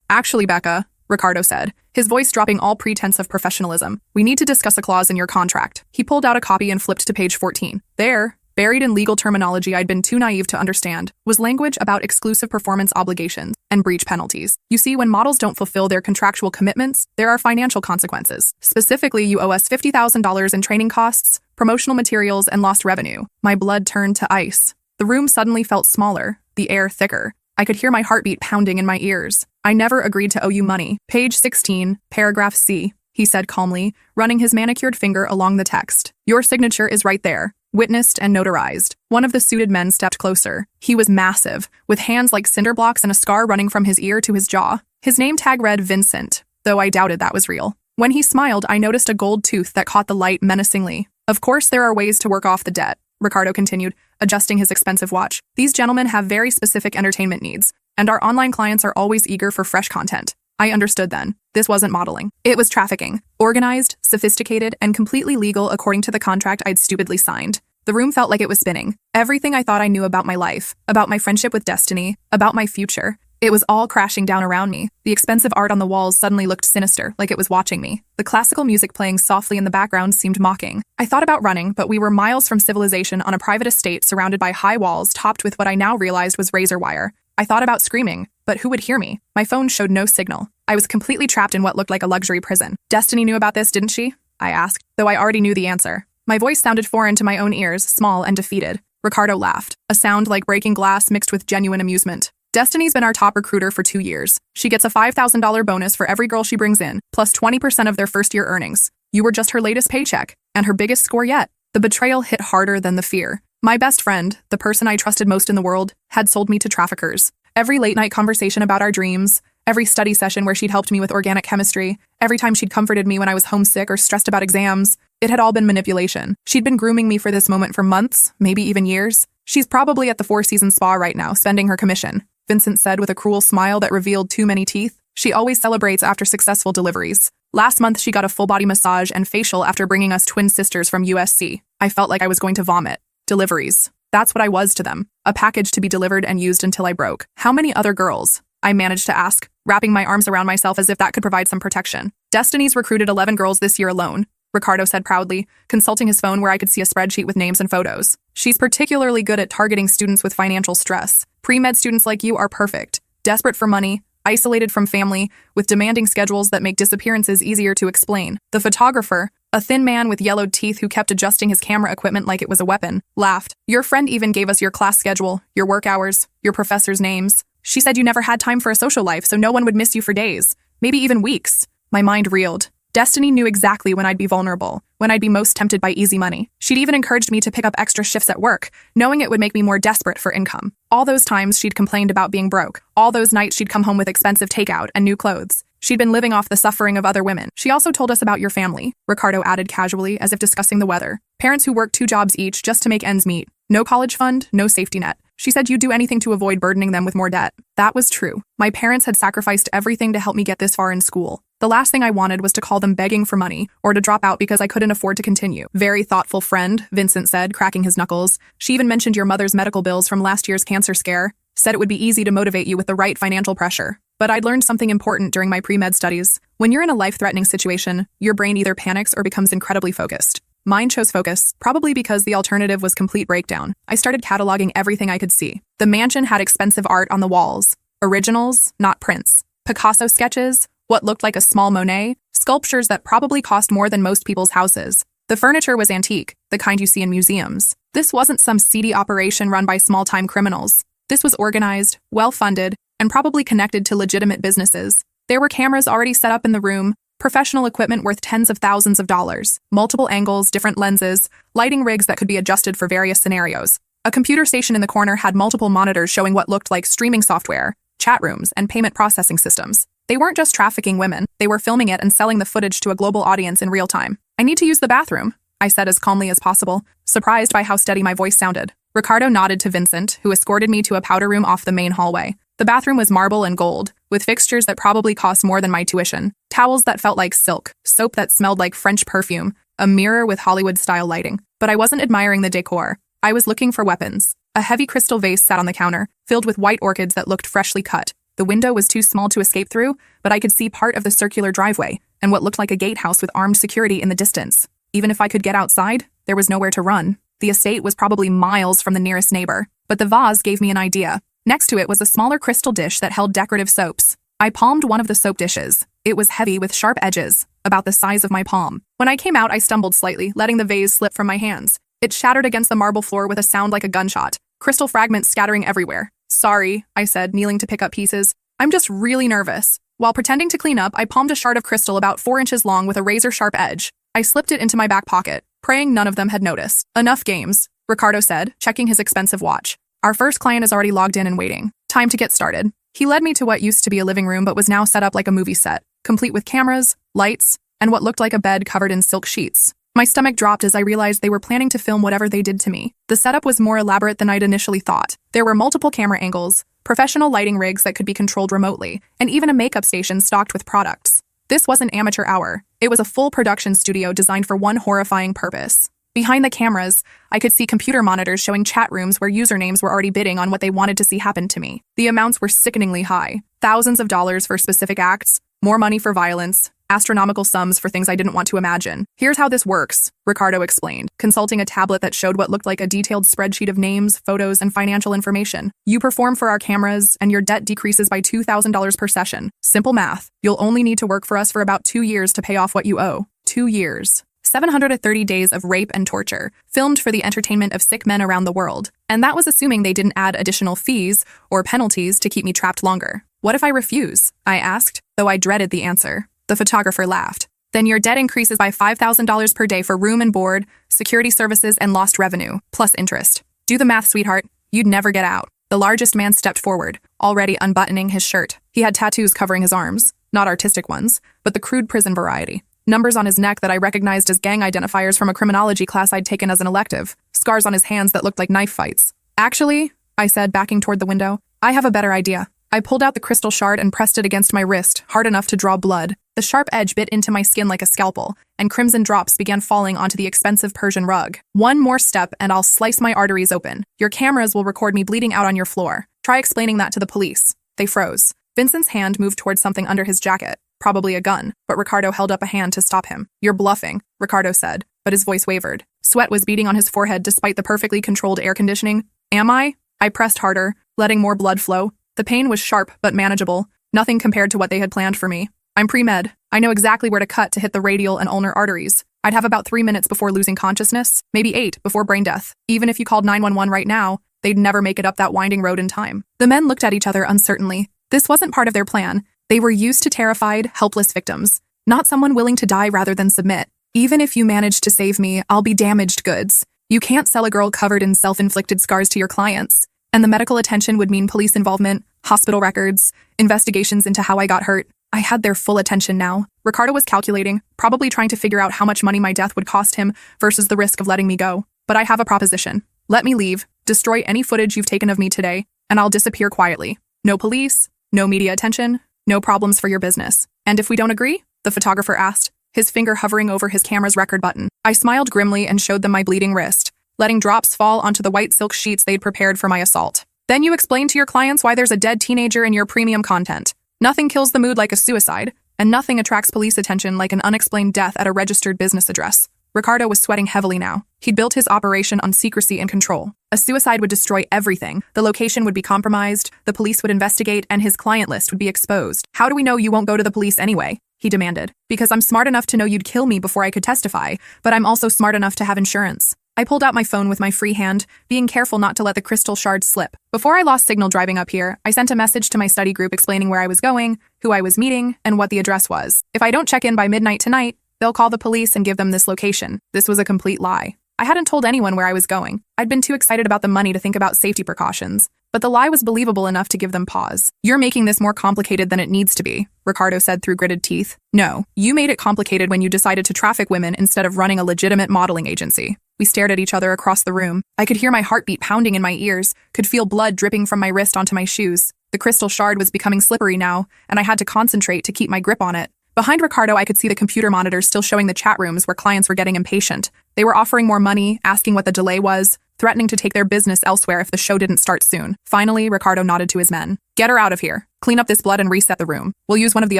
Actually, Becca, Ricardo said, his voice dropping all pretense of professionalism, we need to discuss a clause in your contract. He pulled out a copy and flipped to page 14. There, buried in legal terminology I'd been too naive to understand, was language about exclusive performance obligations and breach penalties. You see, when models don't fulfill their contractual commitments, there are financial consequences. Specifically, you owe us $50,000 in training costs, promotional materials, and lost revenue. My blood turned to ice. The room suddenly felt smaller, the air thicker. I could hear my heartbeat pounding in my ears. I never agreed to owe you money. Page 16, paragraph C, he said calmly, running his manicured finger along the text. Your signature is right there. Witnessed and notarized. One of the suited men stepped closer. He was massive, with hands like cinder blocks and a scar running from his ear to his jaw. His name tag read Vincent, though I doubted that was real. When he smiled, I noticed a gold tooth that caught the light menacingly. Of course, there are ways to work off the debt, Ricardo continued, adjusting his expensive watch. These gentlemen have very specific entertainment needs, and our online clients are always eager for fresh content. I understood then. This wasn't modeling. It was trafficking. Organized, sophisticated, and completely legal according to the contract I'd stupidly signed. The room felt like it was spinning. Everything I thought I knew about my life, about my friendship with Destiny, about my future, it was all crashing down around me. The expensive art on the walls suddenly looked sinister, like it was watching me. The classical music playing softly in the background seemed mocking. I thought about running, but we were miles from civilization on a private estate surrounded by high walls topped with what I now realized was razor wire. I thought about screaming, but who would hear me? My phone showed no signal. I was completely trapped in what looked like a luxury prison. Destiny knew about this, didn't she? I asked, though I already knew the answer. My voice sounded foreign to my own ears, small and defeated. Ricardo laughed, a sound like breaking glass mixed with genuine amusement. Destiny's been our top recruiter for 2 years. She gets a $5,000 bonus for every girl she brings in, plus 20% of their first-year earnings. You were just her latest paycheck, and her biggest score yet. The betrayal hit harder than the fear. My best friend, the person I trusted most in the world, had sold me to traffickers. Every late-night conversation about our dreams, every study session where she'd helped me with organic chemistry, every time she'd comforted me when I was homesick or stressed about exams, it had all been manipulation. She'd been grooming me for this moment for months, maybe even years. She's probably at the Four Seasons Spa right now, spending her commission, Vincent said with a cruel smile that revealed too many teeth. She always celebrates after successful deliveries. Last month, she got a full-body massage and facial after bringing us twin sisters from USC. I felt like I was going to vomit. Deliveries. That's what I was to them. A package to be delivered and used until I broke. How many other girls? I managed to ask, wrapping my arms around myself as if that could provide some protection. Destiny's recruited 11 girls this year alone, Ricardo said proudly, consulting his phone where I could see a spreadsheet with names and photos. She's particularly good at targeting students with financial stress. Pre-med students like you are perfect. Desperate for money, isolated from family, with demanding schedules that make disappearances easier to explain. The photographer, a thin man with yellowed teeth who kept adjusting his camera equipment like it was a weapon, laughed. Your friend even gave us your class schedule, your work hours, your professors' names. She said you never had time for a social life, so no one would miss you for days, maybe even weeks. My mind reeled. Destiny knew exactly when I'd be vulnerable, when I'd be most tempted by easy money. She'd even encouraged me to pick up extra shifts at work, knowing it would make me more desperate for income. All those times she'd complained about being broke. All those nights she'd come home with expensive takeout and new clothes. She'd been living off the suffering of other women. She also told us about your family, Ricardo added casually, as if discussing the weather. Parents who work 2 jobs each just to make ends meet. No college fund, no safety net. She said you'd do anything to avoid burdening them with more debt. That was true. My parents had sacrificed everything to help me get this far in school. The last thing I wanted was to call them begging for money, or to drop out because I couldn't afford to continue. Very thoughtful friend, Vincent said, cracking his knuckles. She even mentioned your mother's medical bills from last year's cancer scare. Said it would be easy to motivate you with the right financial pressure. But I'd learned something important during my pre-med studies. When you're in a life-threatening situation, your brain either panics or becomes incredibly focused. Mine chose focus, probably because the alternative was complete breakdown. I started cataloging everything I could see. The mansion had expensive art on the walls. Originals, not prints. Picasso sketches, what looked like a small Monet, sculptures that probably cost more than most people's houses. The furniture was antique, the kind you see in museums. This wasn't some seedy operation run by small-time criminals. This was organized, well-funded, and probably connected to legitimate businesses. There were cameras already set up in the room, professional equipment worth tens of thousands of dollars, multiple angles, different lenses, lighting rigs that could be adjusted for various scenarios. A computer station in the corner had multiple monitors showing what looked like streaming software, chat rooms, and payment processing systems. They weren't just trafficking women, they were filming it and selling the footage to a global audience in real time. I need to use the bathroom, I said as calmly as possible, surprised by how steady my voice sounded. Ricardo nodded to Vincent, who escorted me to a powder room off the main hallway. The bathroom was marble and gold, with fixtures that probably cost more than my tuition, towels that felt like silk, soap that smelled like French perfume, a mirror with Hollywood-style lighting. But I wasn't admiring the decor. I was looking for weapons. A heavy crystal vase sat on the counter, filled with white orchids that looked freshly cut. The window was too small to escape through, but I could see part of the circular driveway and what looked like a gatehouse with armed security in the distance. Even if I could get outside, there was nowhere to run. The estate was probably miles from the nearest neighbor, but the vase gave me an idea. Next to it was a smaller crystal dish that held decorative soaps. I palmed one of the soap dishes. It was heavy with sharp edges, about the size of my palm. When I came out, I stumbled slightly, letting the vase slip from my hands. It shattered against the marble floor with a sound like a gunshot, crystal fragments scattering everywhere. Sorry, I said, kneeling to pick up pieces. I'm just really nervous. While pretending to clean up, I palmed a shard of crystal about 4 inches long with a razor-sharp edge. I slipped it into my back pocket, praying none of them had noticed. Enough games, Ricardo said, checking his expensive watch. Our first client is already logged in and waiting. Time to get started. He led me to what used to be a living room but was now set up like a movie set, complete with cameras, lights, and what looked like a bed covered in silk sheets. My stomach dropped as I realized they were planning to film whatever they did to me. The setup was more elaborate than I'd initially thought. There were multiple camera angles, professional lighting rigs that could be controlled remotely, and even a makeup station stocked with products. This wasn't amateur hour. It was a full production studio designed for one horrifying purpose. Behind the cameras, I could see computer monitors showing chat rooms where usernames were already bidding on what they wanted to see happen to me. The amounts were sickeningly high. Thousands of dollars for specific acts, more money for violence, astronomical sums for things I didn't want to imagine. Here's how this works, Ricardo explained, consulting a tablet that showed what looked like a detailed spreadsheet of names, photos, and financial information. You perform for our cameras, and your debt decreases by $2,000 per session. Simple math. You'll only need to work for us for about 2 years to pay off what you owe. 2 years. 730 days of rape and torture, filmed for the entertainment of sick men around the world. And that was assuming they didn't add additional fees or penalties to keep me trapped longer. What if I refuse? I asked, though I dreaded the answer. The photographer laughed. Then your debt increases by $5,000 per day for room and board, security services, and lost revenue, plus interest. Do the math, sweetheart. You'd never get out. The largest man stepped forward, already unbuttoning his shirt. He had tattoos covering his arms, not artistic ones, but the crude prison variety. Numbers on his neck that I recognized as gang identifiers from a criminology class I'd taken as an elective. Scars on his hands that looked like knife fights. Actually, I said, backing toward the window, I have a better idea. I pulled out the crystal shard and pressed it against my wrist, hard enough to draw blood. The sharp edge bit into my skin like a scalpel, and crimson drops began falling onto the expensive Persian rug. One more step and I'll slice my arteries open. Your cameras will record me bleeding out on your floor. Try explaining that to the police. They froze. Vincent's hand moved towards something under his jacket, probably a gun, but Ricardo held up a hand to stop him. You're bluffing, Ricardo said, but his voice wavered. Sweat was beading on his forehead despite the perfectly controlled air conditioning. Am I? I pressed harder, letting more blood flow. The pain was sharp but manageable, nothing compared to what they had planned for me. I'm pre-med. I know exactly where to cut to hit the radial and ulnar arteries. I'd have about 3 minutes before losing consciousness, maybe 8 before brain death. Even if you called 911 right now, they'd never make it up that winding road in time. The men looked at each other uncertainly. This wasn't part of their plan. They were used to terrified, helpless victims, not someone willing to die rather than submit. Even if you manage to save me, I'll be damaged goods. You can't sell a girl covered in self-inflicted scars to your clients. And the medical attention would mean police involvement, hospital records, investigations into how I got hurt. I had their full attention now. Ricardo was calculating, probably trying to figure out how much money my death would cost him versus the risk of letting me go. But I have a proposition. Let me leave, destroy any footage you've taken of me today, and I'll disappear quietly. No police, no media attention, no problems for your business. And if we don't agree? The photographer asked, his finger hovering over his camera's record button. I smiled grimly and showed them my bleeding wrist, letting drops fall onto the white silk sheets they'd prepared for my assault. Then you explain to your clients why there's a dead teenager in your premium content. Nothing kills the mood like a suicide, and nothing attracts police attention like an unexplained death at a registered business address. Ricardo was sweating heavily now. He'd built his operation on secrecy and control. A suicide would destroy everything. The location would be compromised, the police would investigate, and his client list would be exposed. How do we know you won't go to the police anyway? He demanded. Because I'm smart enough to know you'd kill me before I could testify, but I'm also smart enough to have insurance. I pulled out my phone with my free hand, being careful not to let the crystal shard slip. Before I lost signal driving up here, I sent a message to my study group explaining where I was going, who I was meeting, and what the address was. If I don't check in by midnight tonight, they'll call the police and give them this location. This was a complete lie. I hadn't told anyone where I was going. I'd been too excited about the money to think about safety precautions. But the lie was believable enough to give them pause. You're making this more complicated than it needs to be, Ricardo said through gritted teeth. No, you made it complicated when you decided to traffic women instead of running a legitimate modeling agency. We stared at each other across the room. I could hear my heartbeat pounding in my ears, could feel blood dripping from my wrist onto my shoes. The crystal shard was becoming slippery now, and I had to concentrate to keep my grip on it. Behind Ricardo, I could see the computer monitors still showing the chat rooms where clients were getting impatient. They were offering more money, asking what the delay was, threatening to take their business elsewhere if the show didn't start soon. Finally, Ricardo nodded to his men. Get her out of here. Clean up this blood and reset the room. We'll use one of the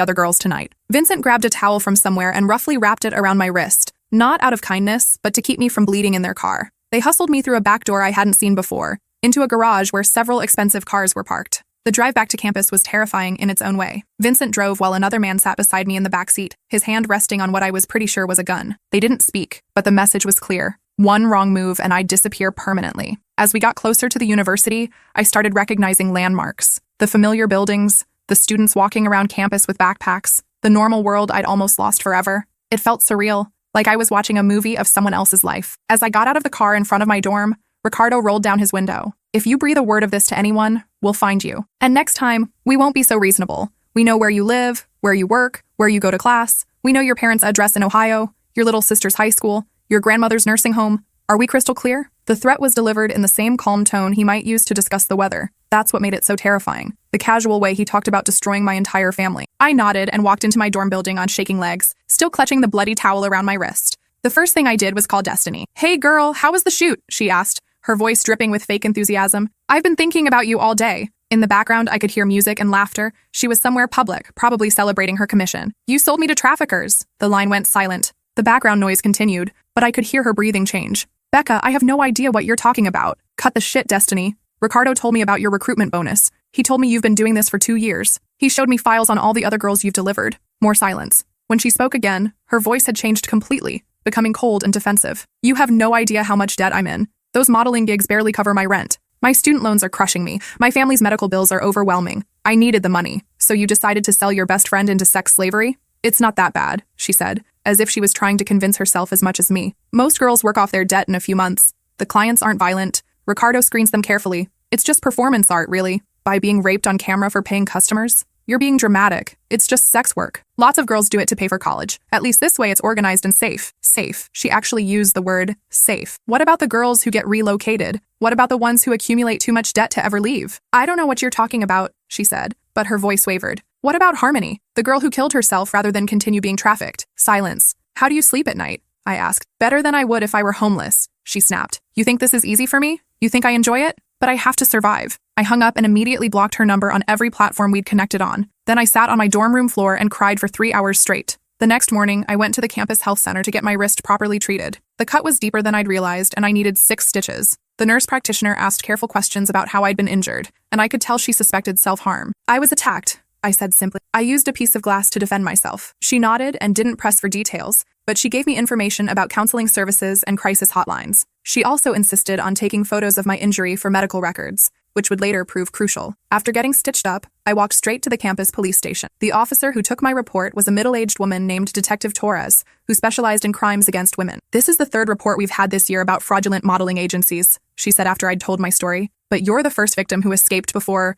other girls tonight. Vincent grabbed a towel from somewhere and roughly wrapped it around my wrist, not out of kindness, but to keep me from bleeding in their car. They hustled me through a back door I hadn't seen before, into a garage where several expensive cars were parked. The drive back to campus was terrifying in its own way. Vincent drove while another man sat beside me in the back seat, his hand resting on what I was pretty sure was a gun. They didn't speak, but the message was clear. One wrong move and I'd disappear permanently. As we got closer to the university, I started recognizing landmarks. The familiar buildings, the students walking around campus with backpacks, the normal world I'd almost lost forever. It felt surreal, like I was watching a movie of someone else's life. As I got out of the car in front of my dorm, Ricardo rolled down his window. If you breathe a word of this to anyone, we'll find you. And next time, we won't be so reasonable. We know where you live, where you work, where you go to class. We know your parents' address in Ohio, your little sister's high school, your grandmother's nursing home. Are we crystal clear? The threat was delivered in the same calm tone he might use to discuss the weather. That's what made it so terrifying. The casual way he talked about destroying my entire family. I nodded and walked into my dorm building on shaking legs, still clutching the bloody towel around my wrist. The first thing I did was call Destiny. Hey girl, how was the shoot? She asked, her voice dripping with fake enthusiasm. I've been thinking about you all day. In the background, I could hear music and laughter. She was somewhere public, probably celebrating her commission. You sold me to traffickers. The line went silent. The background noise continued, but I could hear her breathing change. Becca, I have no idea what you're talking about. Cut the shit, Destiny. Ricardo told me about your recruitment bonus. He told me you've been doing this for 2 years. He showed me files on all the other girls you've delivered. More silence. When she spoke again, her voice had changed completely, becoming cold and defensive. You have no idea how much debt I'm in. Those modeling gigs barely cover my rent. My student loans are crushing me. My family's medical bills are overwhelming. I needed the money. So you decided to sell your best friend into sex slavery? It's not that bad, she said, as if she was trying to convince herself as much as me. Most girls work off their debt in a few months. The clients aren't violent. Ricardo screens them carefully. It's just performance art, really. By being raped on camera for paying customers? You're being dramatic. It's just sex work. Lots of girls do it to pay for college. At least this way it's organized and safe. Safe. She actually used the word safe. What about the girls who get relocated? What about the ones who accumulate too much debt to ever leave? I don't know what you're talking about, she said, but her voice wavered. What about Harmony, the girl who killed herself rather than continue being trafficked? Silence. How do you sleep at night? I asked. Better than I would if I were homeless, she snapped. You think this is easy for me? You think I enjoy it? But I have to survive. I hung up and immediately blocked her number on every platform we'd connected on. Then I sat on my dorm room floor and cried for 3 hours straight. The next morning, I went to the campus health center to get my wrist properly treated. The cut was deeper than I'd realized, and I needed 6 stitches. The nurse practitioner asked careful questions about how I'd been injured, and I could tell she suspected self-harm. I was attacked, I said simply. I used a piece of glass to defend myself. She nodded and didn't press for details, but she gave me information about counseling services and crisis hotlines. She also insisted on taking photos of my injury for medical records, which would later prove crucial. After getting stitched up, I walked straight to the campus police station. The officer who took my report was a middle-aged woman named Detective Torres, who specialized in crimes against women. This is the 3rd report we've had this year about fraudulent modeling agencies, she said after I'd told my story. But you're the first victim who escaped before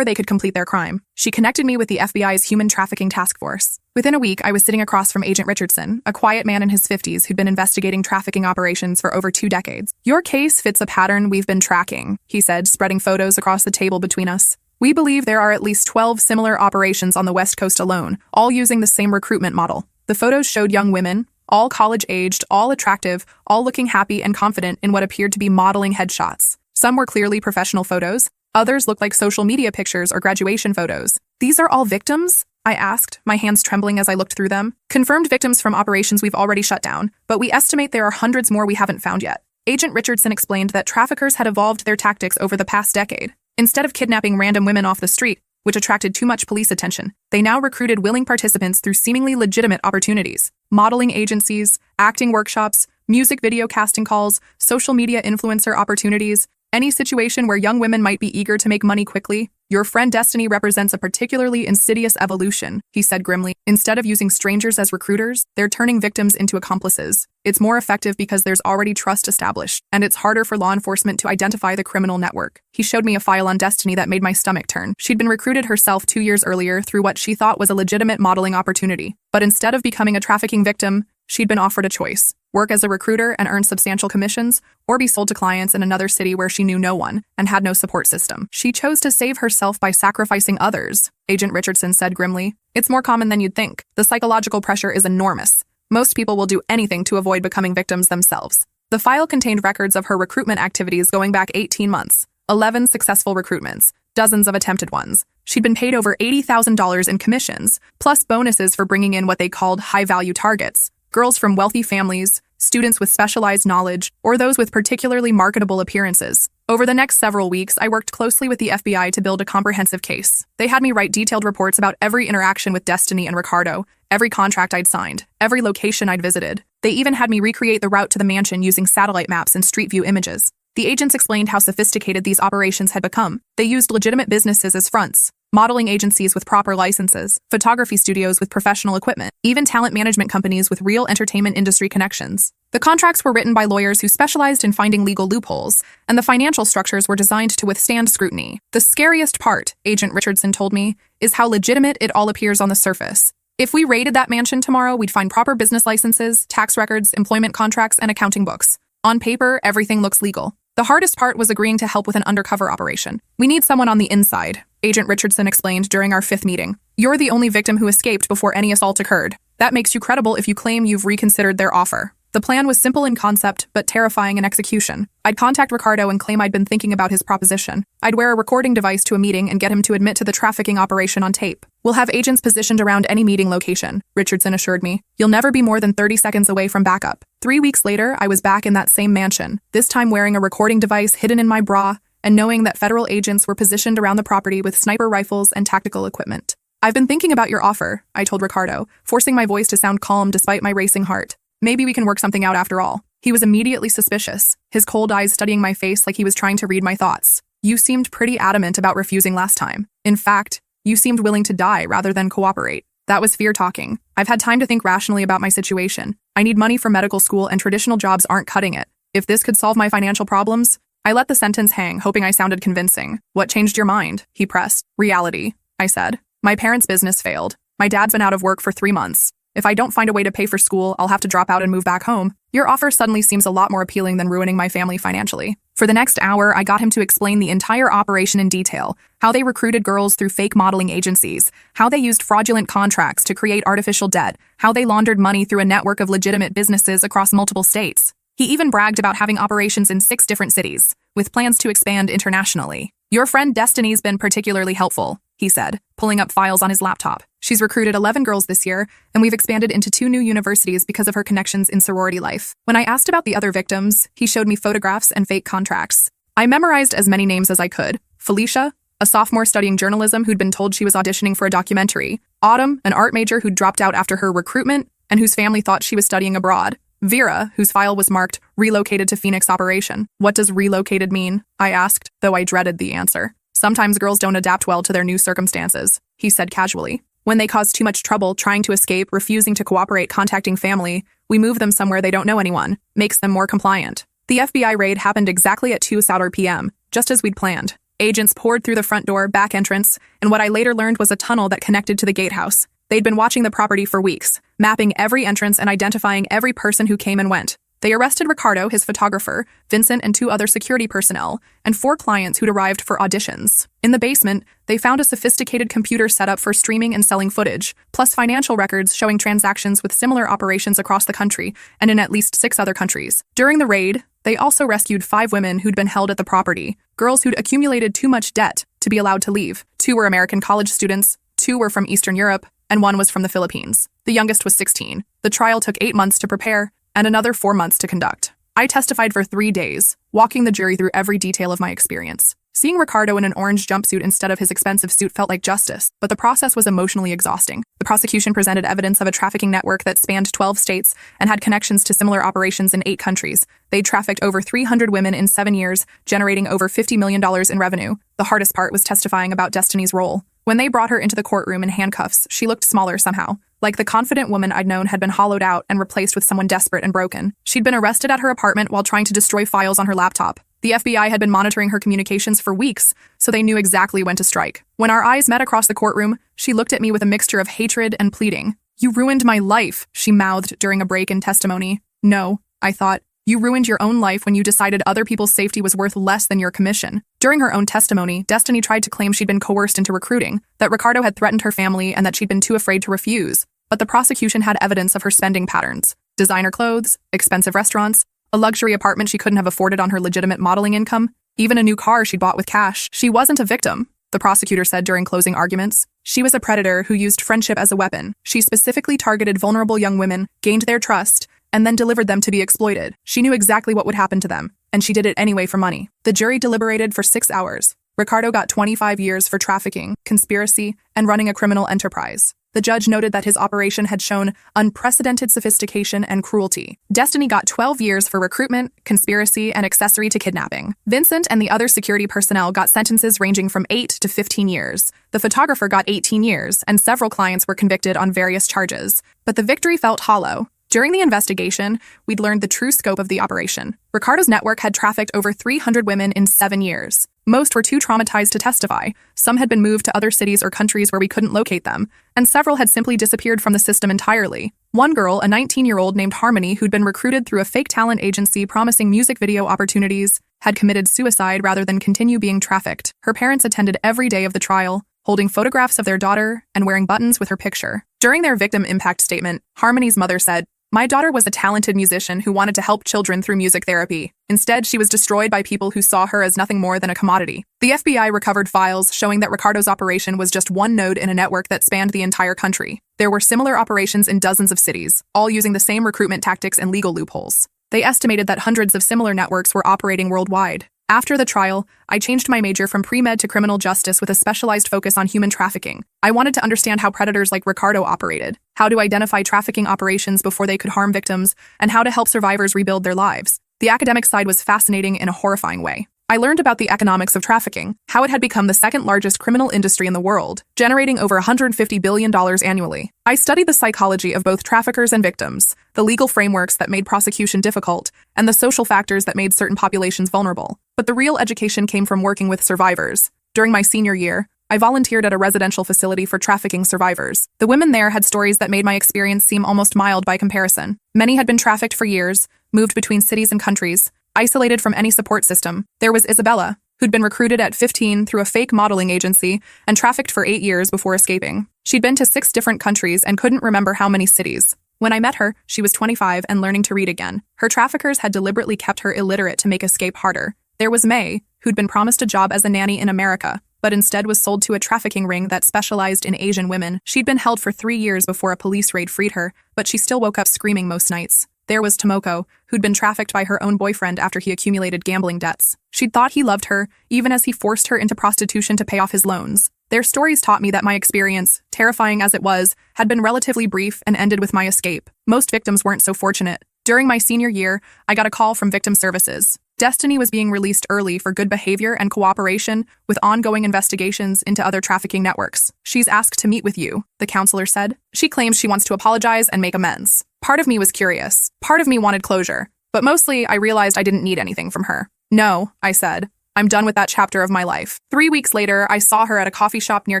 they could complete their crime. She connected me with the FBI's Human Trafficking Task Force. Within a week, I was sitting across from Agent Richardson, a quiet man in his 50s who'd been investigating trafficking operations for over 2 decades. Your case fits a pattern we've been tracking, he said, spreading photos across the table between us. We believe there are at least 12 similar operations on the West Coast alone, all using the same recruitment model. The photos showed young women, all college-aged, all attractive, all looking happy and confident in what appeared to be modeling headshots. Some were clearly professional photos. Others looked like social media pictures or graduation photos. These are all victims? I asked, my hands trembling as I looked through them. Confirmed victims from operations we've already shut down, but we estimate there are hundreds more we haven't found yet. Agent Richardson explained that traffickers had evolved their tactics over the past decade. Instead of kidnapping random women off the street, which attracted too much police attention, they now recruited willing participants through seemingly legitimate opportunities. Modeling agencies, acting workshops, music video casting calls, social media influencer opportunities, any situation where young women might be eager to make money quickly. Your friend Destiny represents a particularly insidious evolution, he said grimly. Instead of using strangers as recruiters, they're turning victims into accomplices. It's more effective because there's already trust established, and it's harder for law enforcement to identify the criminal network. He showed me a file on Destiny that made my stomach turn. She'd been recruited herself 2 years earlier through what she thought was a legitimate modeling opportunity. But instead of becoming a trafficking victim, she'd been offered a choice: work as a recruiter and earn substantial commissions, or be sold to clients in another city where she knew no one and had no support system. She chose to save herself by sacrificing others, Agent Richardson said grimly. It's more common than you'd think. The psychological pressure is enormous. Most people will do anything to avoid becoming victims themselves. The file contained records of her recruitment activities going back 18 months, 11 successful recruitments, dozens of attempted ones. She'd been paid over $80,000 in commissions, plus bonuses for bringing in what they called high-value targets, girls from wealthy families, students with specialized knowledge, or those with particularly marketable appearances. Over the next several weeks, I worked closely with the FBI to build a comprehensive case. They had me write detailed reports about every interaction with Destiny and Ricardo, every contract I'd signed, every location I'd visited. They even had me recreate the route to the mansion using satellite maps and street view images. The agents explained how sophisticated these operations had become. They used legitimate businesses as fronts, modeling agencies with proper licenses, photography studios with professional equipment, even talent management companies with real entertainment industry connections. The contracts were written by lawyers who specialized in finding legal loopholes, and the financial structures were designed to withstand scrutiny. The scariest part, Agent Richardson told me, is how legitimate it all appears on the surface. If we raided that mansion tomorrow, we'd find proper business licenses, tax records, employment contracts, and accounting books. On paper, everything looks legal. The hardest part was agreeing to help with an undercover operation. We need someone on the inside, Agent Richardson explained during our 5th meeting. You're the only victim who escaped before any assault occurred. That makes you credible if you claim you've reconsidered their offer. The plan was simple in concept, but terrifying in execution. I'd contact Ricardo and claim I'd been thinking about his proposition. I'd wear a recording device to a meeting and get him to admit to the trafficking operation on tape. We'll have agents positioned around any meeting location, Richardson assured me. You'll never be more than 30 seconds away from backup. 3 weeks later, I was back in that same mansion, this time wearing a recording device hidden in my bra and knowing that federal agents were positioned around the property with sniper rifles and tactical equipment. I've been thinking about your offer, I told Ricardo, forcing my voice to sound calm despite my racing heart. Maybe we can work something out after all. He was immediately suspicious, his cold eyes studying my face like he was trying to read my thoughts. You seemed pretty adamant about refusing last time. In fact, you seemed willing to die rather than cooperate. That was fear talking. I've had time to think rationally about my situation. I need money for medical school and traditional jobs aren't cutting it. If this could solve my financial problems, I let the sentence hang, hoping I sounded convincing. What changed your mind? He pressed. Reality, I said. My parents' business failed. My dad's been out of work for 3 months. If I don't find a way to pay for school, I'll have to drop out and move back home. Your offer suddenly seems a lot more appealing than ruining my family financially. For the next hour, I got him to explain the entire operation in detail, how they recruited girls through fake modeling agencies, how they used fraudulent contracts to create artificial debt, how they laundered money through a network of legitimate businesses across multiple states. He even bragged about having operations in 6 different cities, with plans to expand internationally. Your friend Destiny's been particularly helpful, he said, pulling up files on his laptop. She's recruited 11 girls this year, and we've expanded into 2 new universities because of her connections in sorority life. When I asked about the other victims, he showed me photographs and fake contracts. I memorized as many names as I could. Felicia, a sophomore studying journalism who'd been told she was auditioning for a documentary. Autumn, an art major who'd dropped out after her recruitment and whose family thought she was studying abroad. Vera, whose file was marked relocated to Phoenix operation. What does relocated mean? I asked, though I dreaded the answer. Sometimes girls don't adapt well to their new circumstances, he said casually. When they cause too much trouble trying to escape, refusing to cooperate, contacting family, we move them somewhere they don't know anyone, makes them more compliant. The FBI raid happened exactly at 2 Saturday p.m., just as we'd planned. Agents poured through the front door, back entrance, and what I later learned was a tunnel that connected to the gatehouse. They'd been watching the property for weeks, mapping every entrance and identifying every person who came and went. They arrested Ricardo, his photographer, Vincent, and 2 other security personnel, and 4 clients who'd arrived for auditions. In the basement, they found a sophisticated computer setup for streaming and selling footage, plus financial records showing transactions with similar operations across the country and in at least 6 other countries. During the raid, they also rescued 5 women who'd been held at the property, girls who'd accumulated too much debt to be allowed to leave. 2 were American college students, 2 were from Eastern Europe, and 1 was from the Philippines. The youngest was 16. The trial took 8 months to prepare, and another 4 months to conduct. I testified for 3 days, walking the jury through every detail of my experience. Seeing Ricardo in an orange jumpsuit instead of his expensive suit felt like justice, but the process was emotionally exhausting. The prosecution presented evidence of a trafficking network that spanned 12 states and had connections to similar operations in 8 countries. They'd trafficked over 300 women in 7 years, generating over $50 million in revenue. The hardest part was testifying about Destiny's role. When they brought her into the courtroom in handcuffs, she looked smaller somehow. Like the confident woman I'd known had been hollowed out and replaced with someone desperate and broken. She'd been arrested at her apartment while trying to destroy files on her laptop. The FBI had been monitoring her communications for weeks, so they knew exactly when to strike. When our eyes met across the courtroom, she looked at me with a mixture of hatred and pleading. "You ruined my life," she mouthed during a break in testimony. No, I thought. You ruined your own life when you decided other people's safety was worth less than your commission. During her own testimony, Destiny tried to claim she'd been coerced into recruiting, that Ricardo had threatened her family, and that she'd been too afraid to refuse. But the prosecution had evidence of her spending patterns. Designer clothes, expensive restaurants, A luxury apartment she couldn't have afforded on her legitimate modeling income, even a new car she'd bought with cash. She wasn't a victim, the prosecutor said during closing arguments. She was a predator who used friendship as a weapon. She specifically targeted vulnerable young women, gained their trust, and then delivered them to be exploited. She knew exactly what would happen to them, and she did it anyway for money. The jury deliberated for 6 hours. Ricardo got 25 years for trafficking, conspiracy, and running a criminal enterprise. The judge noted that his operation had shown unprecedented sophistication and cruelty. Destiny got 12 years for recruitment, conspiracy, and accessory to kidnapping. Vincent and the other security personnel got sentences ranging from 8 to 15 years. The photographer got 18 years, and several clients were convicted on various charges. But the victory felt hollow. During the investigation, we'd learned the true scope of the operation. Ricardo's network had trafficked over 300 women in 7 years. Most were too traumatized to testify. Some had been moved to other cities or countries where we couldn't locate them, and several had simply disappeared from the system entirely. One girl, a 19-year-old named Harmony, who'd been recruited through a fake talent agency promising music video opportunities, had committed suicide rather than continue being trafficked. Her parents attended every day of the trial, holding photographs of their daughter and wearing buttons with her picture. During their victim impact statement, Harmony's mother said, "My daughter was a talented musician who wanted to help children through music therapy. Instead, she was destroyed by people who saw her as nothing more than a commodity." The FBI recovered files showing that Ricardo's operation was just one node in a network that spanned the entire country. There were similar operations in dozens of cities, all using the same recruitment tactics and legal loopholes. They estimated that hundreds of similar networks were operating worldwide. After the trial, I changed my major from pre-med to criminal justice with a specialized focus on human trafficking. I wanted to understand how predators like Ricardo operated, how to identify trafficking operations before they could harm victims, and how to help survivors rebuild their lives. The academic side was fascinating in a horrifying way. I learned about the economics of trafficking, how it had become the second largest criminal industry in the world, generating over $150 billion annually. I studied the psychology of both traffickers and victims, the legal frameworks that made prosecution difficult, and the social factors that made certain populations vulnerable. But the real education came from working with survivors. During my senior year, I volunteered at a residential facility for trafficking survivors. The women there had stories that made my experience seem almost mild by comparison. Many had been trafficked for years, moved between cities and countries, isolated from any support system. There was Isabella, who'd been recruited at 15 through a fake modeling agency and trafficked for 8 years before escaping. She'd been to 6 different countries and couldn't remember how many cities. When I met her, she was 25 and learning to read again. Her traffickers had deliberately kept her illiterate to make escape harder. There was May, who'd been promised a job as a nanny in America, but instead was sold to a trafficking ring that specialized in Asian women. She'd been held for 3 years before a police raid freed her, but she still woke up screaming most nights. There was Tomoko, who'd been trafficked by her own boyfriend after he accumulated gambling debts. She'd thought he loved her, even as he forced her into prostitution to pay off his loans. Their stories taught me that my experience, terrifying as it was, had been relatively brief and ended with my escape. Most victims weren't so fortunate. During my senior year, I got a call from Victim Services. Destiny was being released early for good behavior and cooperation with ongoing investigations into other trafficking networks. "She's asked to meet with you," the counselor said. "She claims she wants to apologize and make amends." Part of me was curious. Part of me wanted closure. But mostly, I realized I didn't need anything from her. "No," I said. "I'm done with that chapter of my life." 3 weeks later, I saw her at a coffee shop near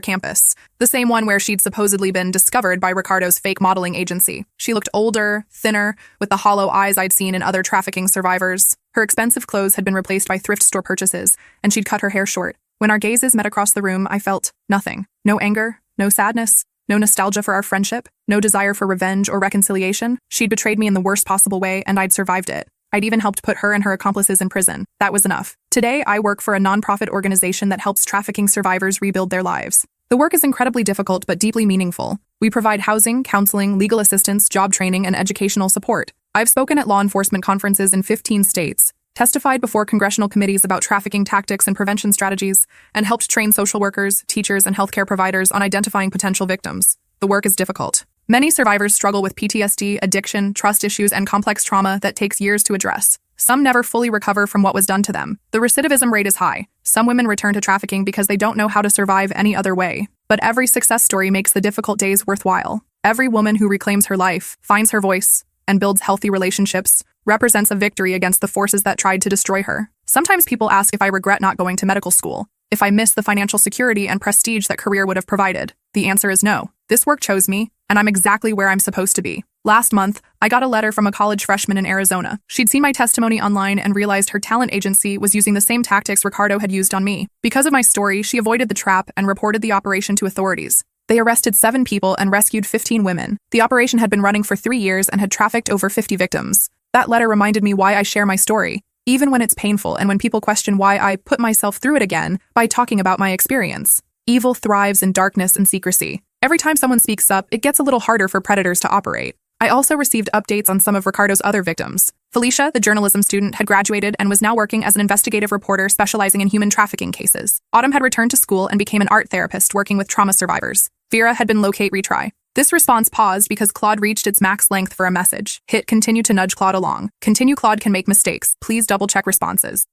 campus, the same one where she'd supposedly been discovered by Ricardo's fake modeling agency. She looked older, thinner, with the hollow eyes I'd seen in other trafficking survivors. Her expensive clothes had been replaced by thrift store purchases, and she'd cut her hair short. When our gazes met across the room, I felt nothing. No anger, no sadness, no nostalgia for our friendship, no desire for revenge or reconciliation. She'd betrayed me in the worst possible way, and I'd survived it. I'd even helped put her and her accomplices in prison. That was enough. Today, I work for a nonprofit organization that helps trafficking survivors rebuild their lives. The work is incredibly difficult but deeply meaningful. We provide housing, counseling, legal assistance, job training, and educational support. I've spoken at law enforcement conferences in 15 states, testified before congressional committees about trafficking tactics and prevention strategies, and helped train social workers, teachers, and healthcare providers on identifying potential victims. The work is difficult. Many survivors struggle with PTSD, addiction, trust issues, and complex trauma that takes years to address. Some never fully recover from what was done to them. The recidivism rate is high. Some women return to trafficking because they don't know how to survive any other way. But every success story makes the difficult days worthwhile. Every woman who reclaims her life, finds her voice, and builds healthy relationships represents a victory against the forces that tried to destroy her. Sometimes people ask if I regret not going to medical school, if I miss the financial security and prestige that career would have provided. The answer is no. This work chose me, and I'm exactly where I'm supposed to be. Last month, I got a letter from a college freshman in Arizona. She'd seen my testimony online and realized her talent agency was using the same tactics Ricardo had used on me. Because of my story, she avoided the trap and reported the operation to authorities. They arrested 7 people and rescued 15 women. The operation had been running for 3 years and had trafficked over 50 victims. That letter reminded me why I share my story, even when it's painful and when people question why I put myself through it again by talking about my experience. Evil thrives in darkness and secrecy. Every time someone speaks up, it gets a little harder for predators to operate. I also received updates on some of Ricardo's other victims. Felicia, the journalism student, had graduated and was now working as an investigative reporter specializing in human trafficking cases. Autumn had returned to school and became an art therapist working with trauma survivors. Vera had been locate retry. This response paused because Claude reached its max length for a message. Hit continue to nudge Claude along. Continue Claude can make mistakes. Please double-check responses.